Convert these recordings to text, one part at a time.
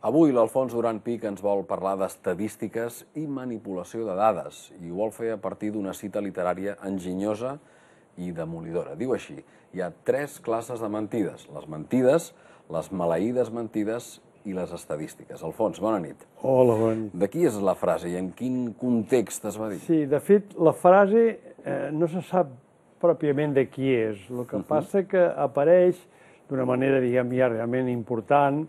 Avui l'Alfons Duran Pich ens vol parlar d'estadístiques i manipulació de dades i ho vol fer a partir d'una cita literària enginyosa i demolidora. Diu així: hi ha tres classes de mentides: les maleïdes mentides i les estadístiques. Alfons, bona nit. Hola, bona nit. De qui és la frase i en quin context es va dir? Sí, de fet, la frase no se sap pròpiament de qui és. El que passa que apareix d'una manera, diguem, ja realment important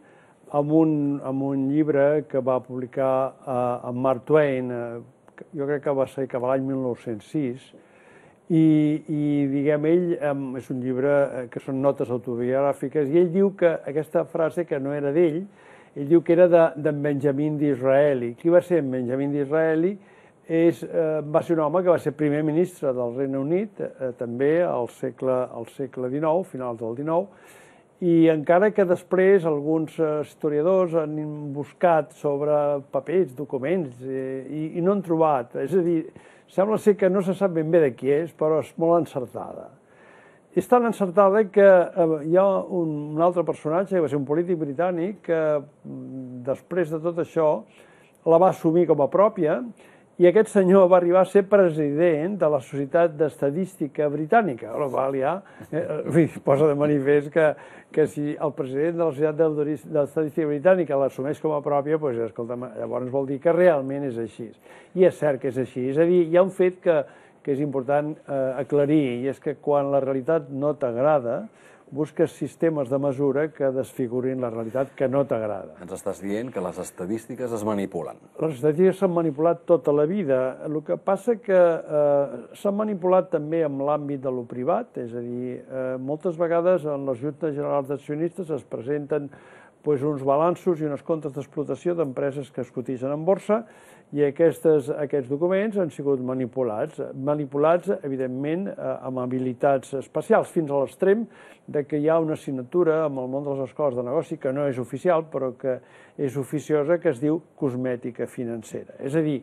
amb un llibre que va publicar en Mark Twain, jo crec que va ser cap a l'any 1906, i diguem, ell, és un llibre que són notes autobiogràfiques, i ell diu que aquesta frase, que no era d'ell, ell diu que era d'en Benjamin Disraeli. Qui va ser en Benjamin Disraeli? Va ser un home que va ser primer ministre del Regne Unit, també al segle XIX, finals del XIX, i encara que després alguns historiadors han buscat sobre papers, documents, i no han trobat. És a dir, sembla ser que no se sap ben bé de qui és, però és molt encertada. És tan encertada que hi ha un altre personatge, que va ser un polític britànic, que després de tot això la va assumir com a pròpia, i aquest senyor va arribar a ser president de la Societat d'Estadística Britànica, el qual ja posa de manifest que si el president de la Societat d'Estadística Britànica l'assumeix com a pròpia, doncs, escolta, llavors vol dir que realment és així. I és cert que és així. És a dir, hi ha un fet que és important aclarir, i és que quan la realitat no t'agrada, busques sistemes de mesura que desfigurin la realitat que no t'agrada. Ens estàs dient que les estadístiques es manipulen. Les estadístiques s'han manipulat tota la vida. El que passa que s'han manipulat també en l'àmbit de lo privat, és a dir, moltes vegades en les juntes generals d'accionistes es presenten uns balanços i uns comptes d'explotació d'empreses que es cotitzen en borsa, i aquests documents han sigut manipulats, evidentment, amb habilitats especials, fins a l'extrem que hi ha una assignatura amb el món de les escoles de negoci que no és oficial, però que és oficiosa, que es diu cosmètica financera. És a dir,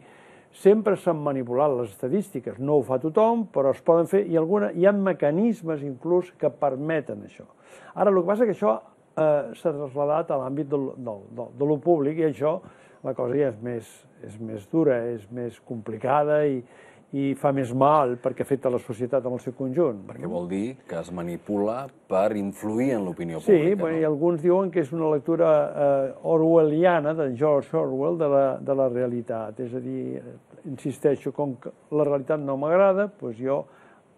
sempre s'han manipulat les estadístiques, no ho fa tothom, però es poden fer, i hi ha mecanismes inclús que permeten això. Ara, el que passa és que això s'ha traslladat a l'àmbit de lo públic, i això la cosa ja és més dura, és més complicada i fa més mal perquè afecta la societat en el seu conjunt. Perquè vol dir que es manipula per influir en l'opinió pública. Sí, i alguns diuen que és una lectura orwelliana de George Orwell de la realitat. És a dir, insisteixo, com que la realitat no m'agrada, doncs jo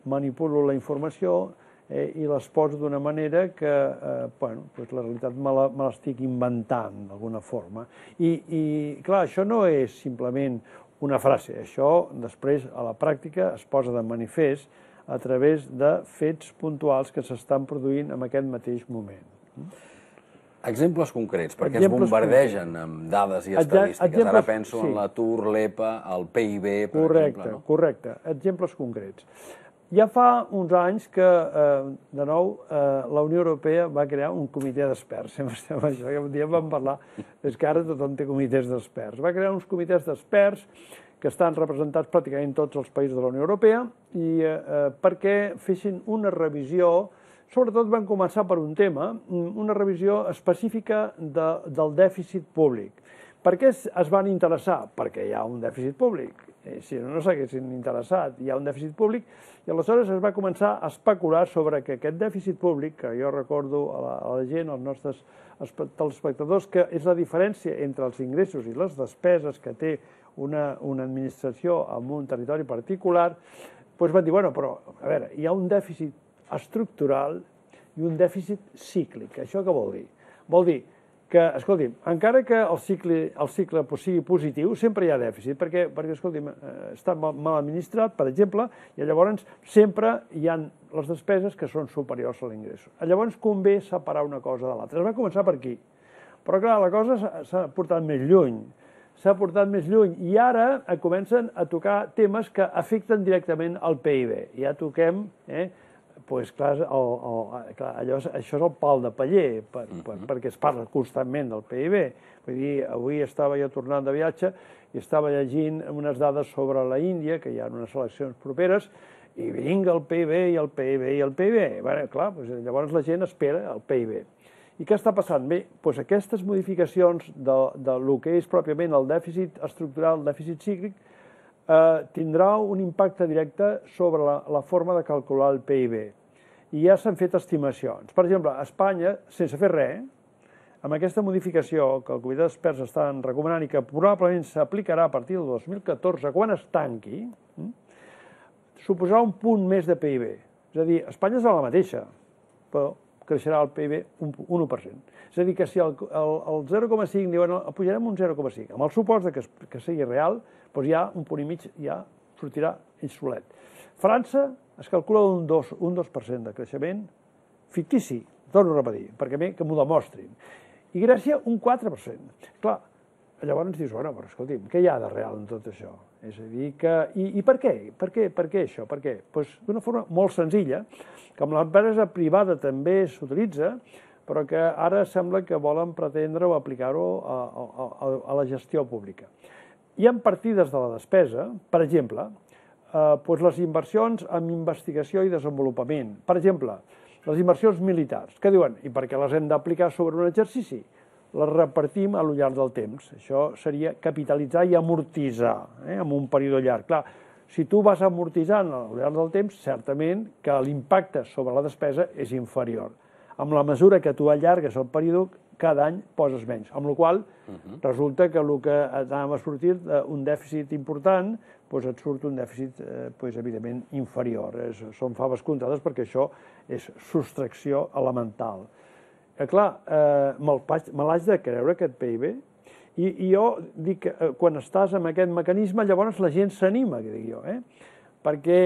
manipulo la informació i les poso d'una manera que la realitat me l'estic inventant d'alguna forma. I clar, això no és simplement una frase, això després a la pràctica es posa de manifest a través de fets puntuals que s'estan produint en aquest mateix moment. Exemples concrets, perquè es bombardegen amb dades i estadístiques. Ara penso en l'atur, l'EPA, el PIB, per exemple. Correcte, exemples concrets. Ja fa uns anys que, de nou, la Unió Europea va crear un comitè d'experts. Sempre estem amb això, un dia vam parlar, és que ara tothom té comitès d'experts. Va crear uns comitès d'experts que estan representats pràcticament tots els països de la Unió Europea perquè fessin una revisió, sobretot van començar per un tema, una revisió específica del dèficit públic. Per què es van interessar? Perquè hi ha un dèficit públic. Si no s'haguessin interessat, hi ha un dèficit públic, i aleshores es va començar a especular sobre que aquest dèficit públic, que jo recordo a la gent, als nostres telespectadors, que és la diferència entre els ingressos i les despeses que té una administració en un territori particular, doncs van dir, bueno, però, a veure, hi ha un dèficit estructural i un dèficit cíclic. Això què vol dir? Vol dir que, escolti'm, encara que el cicle sigui positiu, sempre hi ha dèficit, perquè escolti'm, està mal administrat, per exemple, i llavors sempre hi ha les despeses que són superiors a l'ingrés. Llavors convé separar una cosa de l'altra. Es va començar per aquí. Però, clar, la cosa s'ha portat més lluny. I ara comencen a tocar temes que afecten directament al PIB. Ja toquem això és el pal de paller, perquè es parla constantment del PIB. Vull dir, avui estava jo tornant de viatge i estava llegint unes dades sobre la Índia, que hi ha unes eleccions properes, i vinga el PIB i el PIB i el PIB. Bé, clar, llavors la gent espera el PIB. I què està passant? Bé, doncs aquestes modificacions del que és pròpiament el dèficit estructural, el dèficit cíclic, tindrà un impacte directe sobre la forma de calcular el PIB. I ja s'han fet estimacions. Per exemple, a Espanya, sense fer res, amb aquesta modificació que el comitè d'experts estan recomanant i que probablement s'aplicarà a partir del 2014, quan es tanqui, suposarà un punt més de PIB. És a dir, Espanya serà la mateixa, però creixerà el PIB un 1%. És a dir, que si el 0,5 diuen pujarem un 0,5, amb el supòs que sigui real, doncs ja un punt i mig ja sortirà ell solet. França es calcula un 2% de creixement fictici, torno a repetir, perquè bé que m'ho demostrin. I Grècia un 4%. Clar, llavors ens dius, bueno, però escolti'm, què hi ha de real en tot això? És a dir, que... I per què? Per què això? Per què? Doncs d'una forma molt senzilla, que amb l'empresa privada també s'utilitza, però que ara sembla que volen pretendre o aplicar-ho a la gestió pública. Hi ha partides de la despesa, per exemple, les inversions en investigació i desenvolupament. Per exemple, les inversions militars, que diuen, i per què les hem d'aplicar sobre un exercici? Les repartim al llarg del temps. Això seria capitalitzar i amortitzar en un període llarg. Clar, si tu vas amortitzant al llarg del temps, certament que l'impacte sobre la despesa és inferior. Amb la mesura que tu allargues el període, cada any poses menys. Amb la qual cosa, resulta que el que anàvem a sortir d'un dèficit important, doncs et surt un dèficit, evidentment, inferior. Són faves comptades perquè això és sostracció elemental. Clar, me l'haig de creure, aquest PIB, i jo dic que quan estàs en aquest mecanisme, llavors la gent s'anima, que dic jo, perquè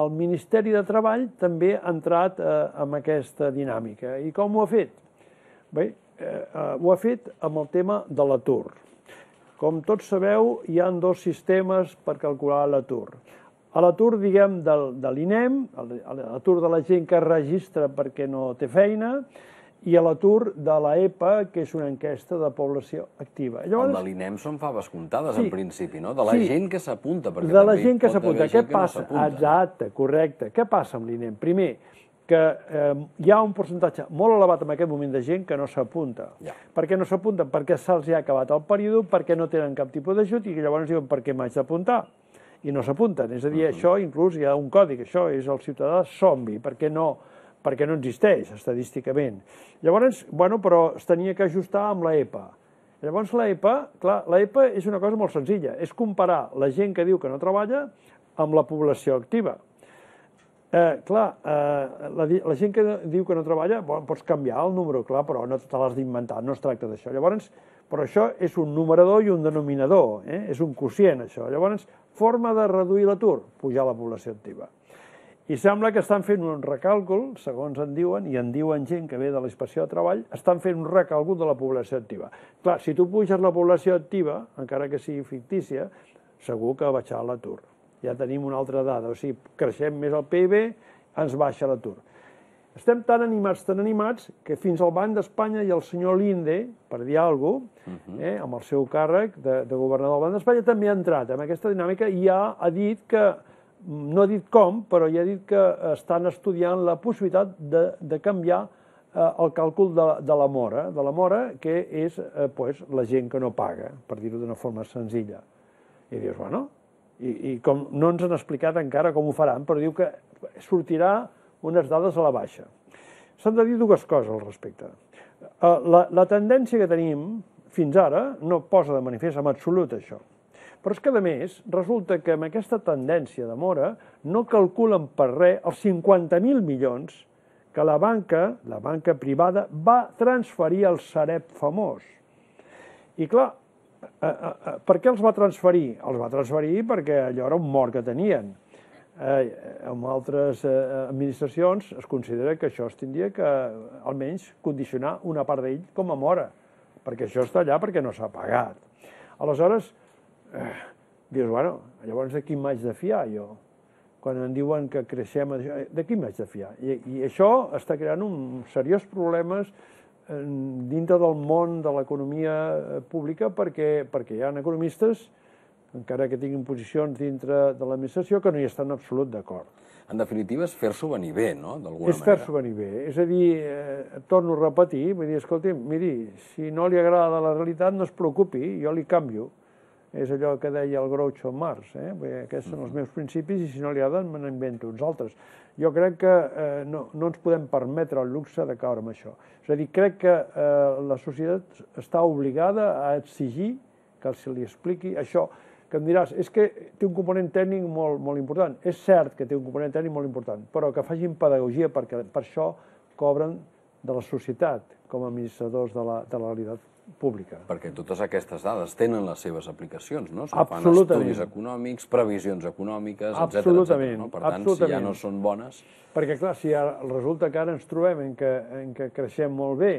el Ministeri de Treball també ha entrat en aquesta dinàmica. I com ho ha fet? Bé, ho ha fet amb el tema de l'atur. Com tots sabeu, hi ha dos sistemes per calcular l'atur. A l'atur, diguem, de l'INEM, l'atur de la gent que es registra perquè no té feina, i a l'atur de l'EPA, que és una enquesta de població activa. El de l'INEM són faves comptades, en principi, no? De la gent que s'apunta. De la gent que s'apunta. Què passa? Exacte, correcte. Què passa amb l'INEM? Primer, que hi ha un percentatge molt elevat en aquest moment de gent que no s'apunta. Per què no s'apunta? Perquè se'ls ha acabat el període, perquè no tenen cap tipus d'ajut i llavors diuen per què m'haig d'apuntar? I no s'apunten. És a dir, això inclús hi ha un codi, això és el ciutadà zombi, perquè no existeix estadísticament. Llavors, però es tenia que ajustar amb l'EPA. Llavors l'EPA, clar, l'EPA és una cosa molt senzilla, és comparar la gent que diu que no treballa amb la població activa. Clar, la gent que diu que no treballa, pots canviar el número, clar, però no te l'has d'inventar, no es tracta d'això. Llavors, però això és un numerador i un denominador, és un quocient, això. Llavors, forma de reduir l'atur, pujar la població activa. I sembla que estan fent un recàlcul, segons en diuen, i en diuen gent que ve de la Inspecció de Treball, estan fent un recàlcul de la població activa. Clar, si tu puges la població activa, encara que sigui fictícia, segur que baixarà l'atur. Ja tenim una altra dada, o sigui, creixem més el PIB, ens baixa l'atur. Estem tan animats, que fins al Banc d'Espanya i el senyor Linde, per dir alguna cosa, amb el seu càrrec de governador del Banc d'Espanya, també ha entrat en aquesta dinàmica i ja ha dit que, no ha dit com, però ja ha dit que estan estudiant la possibilitat de canviar el càlcul de la mora, que és la gent que no paga, per dir-ho d'una forma senzilla. I dius, bueno, i com no ens han explicat encara com ho faran, però diu que sortirà unes dades a la baixa. S'han de dir dues coses al respecte. La tendència que tenim fins ara no posa de manifest en absolut això. Però és que, a més, resulta que amb aquesta tendència de mora no calculen per res els 50.000 milions que la banca privada, va transferir al Sareb famós. I clar, per què els va transferir? Els va transferir perquè allò era un mort que tenien. En altres administracions es considera que això es tindria que, almenys, condicionar una part d'ell com a mora, perquè això està allà perquè no s'ha pagat. Aleshores, dius, bueno, llavors de qui m'haig de fiar jo? Quan em diuen que creixem, de qui m'haig de fiar? I això està creant uns seriosos problemes dintre del món de l'economia pública perquè hi ha economistes, encara que tinguin posicions dintre de l'administració, que no hi estan en absolut d'acord. En definitiva, és fer-s'ho venir bé, no?, d'alguna manera. És fer-s'ho venir bé. És a dir, torno a repetir, vull dir, escolti, miri, si no li agrada la realitat, no es preocupi, jo li canvio. És allò que deia el Groucho Marx, aquests són els meus principis i si no li agraden me n'invento uns altres. Jo crec que no ens podem permetre el luxe de caure en això. És a dir, crec que la societat està obligada a exigir que se li expliqui això, que em diràs, és que té un component tècnic molt important. És cert que té un component tècnic molt important, però que facin pedagogia perquè per això cobren de la societat com a administradors de la realitat pública. Perquè totes aquestes dades tenen les seves aplicacions, no? Absolutament. Fan estudis econòmics, previsions econòmiques, etcètera. Absolutament. Per tant, si ja no són bones... Perquè, clar, si resulta que ara ens trobem en què creixem molt bé,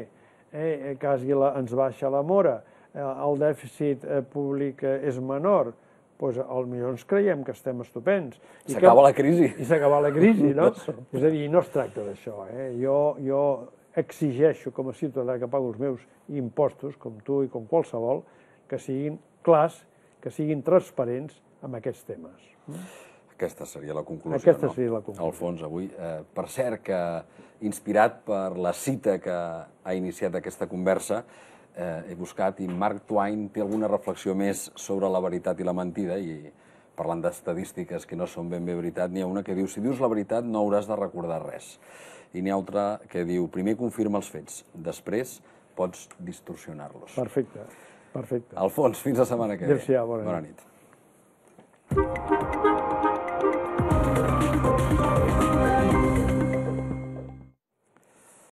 quasi ens baixa la mora, el dèficit públic és menor, doncs potser ens creiem que estem estupends. S'acaba la crisi. I s'acaba la crisi, no? És a dir, no es tracta d'això. Jo exigeixo com a ciutadà que pago els meus impostos, com tu i com qualsevol, que siguin clars, que siguin transparents amb aquests temes. Aquesta seria la conclusió, Aquesta seria la conclusió. Alfons, avui. Per cert, que inspirat per la cita que ha iniciat aquesta conversa, he buscat i Mark Twain té alguna reflexió més sobre la veritat i la mentida, i parlant d'estadístiques que no són ben bé veritat, n'hi ha una que diu: si dius la veritat no hauràs de recordar res. I n'hi ha altra que diu: primer confirma els fets, després pots distorsionar-los. Perfecte, perfecte. Alfons, fins la setmana que ve. Adéu-siau, bona nit. Bona nit.